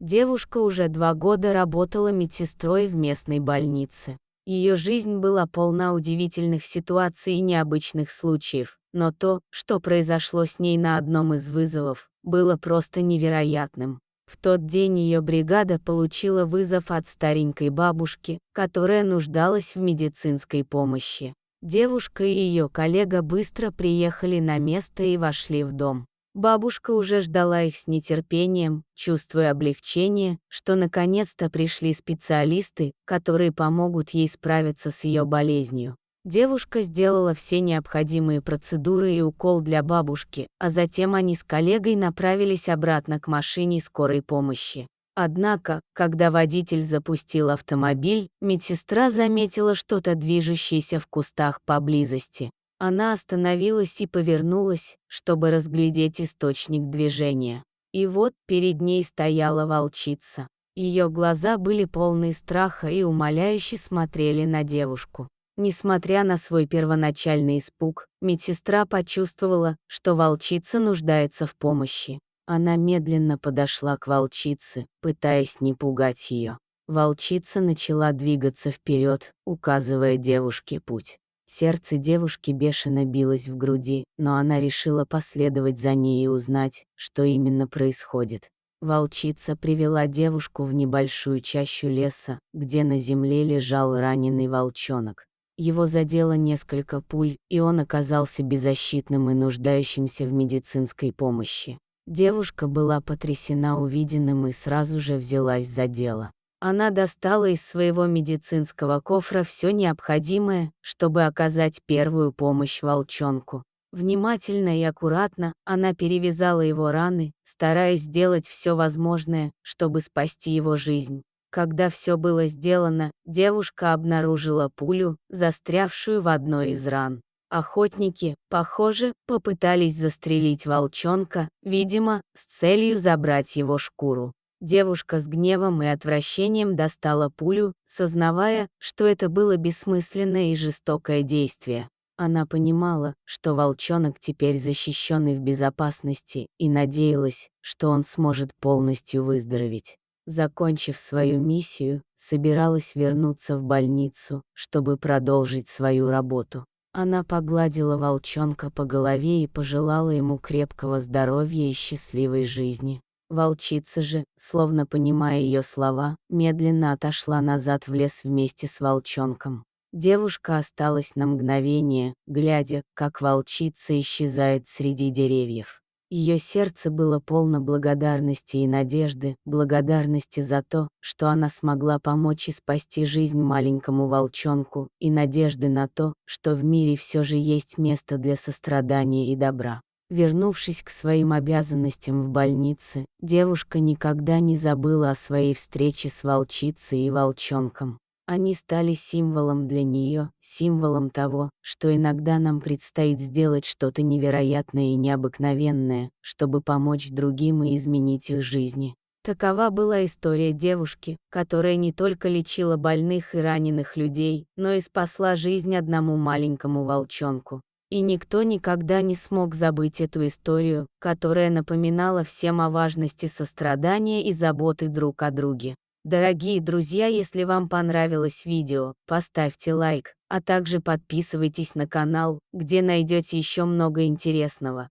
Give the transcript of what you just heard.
Девушка уже 2 года работала медсестрой в местной больнице. Ее жизнь была полна удивительных ситуаций и необычных случаев, но то, что произошло с ней на одном из вызовов, было просто невероятным. В тот день ее бригада получила вызов от старенькой бабушки, которая нуждалась в медицинской помощи. Девушка и ее коллега быстро приехали на место и вошли в дом. Бабушка уже ждала их с нетерпением, чувствуя облегчение, что наконец-то пришли специалисты, которые помогут ей справиться с ее болезнью. Девушка сделала все необходимые процедуры и укол для бабушки, а затем они с коллегой направились обратно к машине скорой помощи. Однако, когда водитель запустил автомобиль, медсестра заметила что-то движущееся в кустах поблизости. Она остановилась и повернулась, чтобы разглядеть источник движения. И вот перед ней стояла волчица. Ее глаза были полны страха и умоляюще смотрели на девушку. Несмотря на свой первоначальный испуг, медсестра почувствовала, что волчица нуждается в помощи. Она медленно подошла к волчице, пытаясь не пугать ее. Волчица начала двигаться вперед, указывая девушке путь. Сердце девушки бешено билось в груди, но она решила последовать за ней и узнать, что именно происходит. Волчица привела девушку в небольшую чащу леса, где на земле лежал раненый волчонок. Его задело несколько пуль, и он оказался беззащитным и нуждающимся в медицинской помощи. Девушка была потрясена увиденным и сразу же взялась за дело. Она достала из своего медицинского кофра все необходимое, чтобы оказать первую помощь волчонку. Внимательно и аккуратно она перевязала его раны, стараясь сделать все возможное, чтобы спасти его жизнь. Когда все было сделано, девушка обнаружила пулю, застрявшую в одной из ран. Охотники, похоже, попытались застрелить волчонка, видимо, с целью забрать его шкуру. Девушка с гневом и отвращением достала пулю, сознавая, что это было бессмысленное и жестокое действие. Она понимала, что волчонок теперь защищен и в безопасности, и надеялась, что он сможет полностью выздороветь. Закончив свою миссию, собиралась вернуться в больницу, чтобы продолжить свою работу. Она погладила волчонка по голове и пожелала ему крепкого здоровья и счастливой жизни. Волчица же, словно понимая ее слова, медленно отошла назад в лес вместе с волчонком. Девушка осталась на мгновение, глядя, как волчица исчезает среди деревьев. Ее сердце было полно благодарности и надежды, благодарности за то, что она смогла помочь и спасти жизнь маленькому волчонку, и надежды на то, что в мире все же есть место для сострадания и добра. Вернувшись к своим обязанностям в больнице, девушка никогда не забыла о своей встрече с волчицей и волчонком. Они стали символом для нее, символом того, что иногда нам предстоит сделать что-то невероятное и необыкновенное, чтобы помочь другим и изменить их жизни. Такова была история девушки, которая не только лечила больных и раненых людей, но и спасла жизнь одному маленькому волчонку. И никто никогда не смог забыть эту историю, которая напоминала всем о важности сострадания и заботы друг о друге. Дорогие друзья, если вам понравилось видео, поставьте лайк, а также подписывайтесь на канал, где найдете еще много интересного.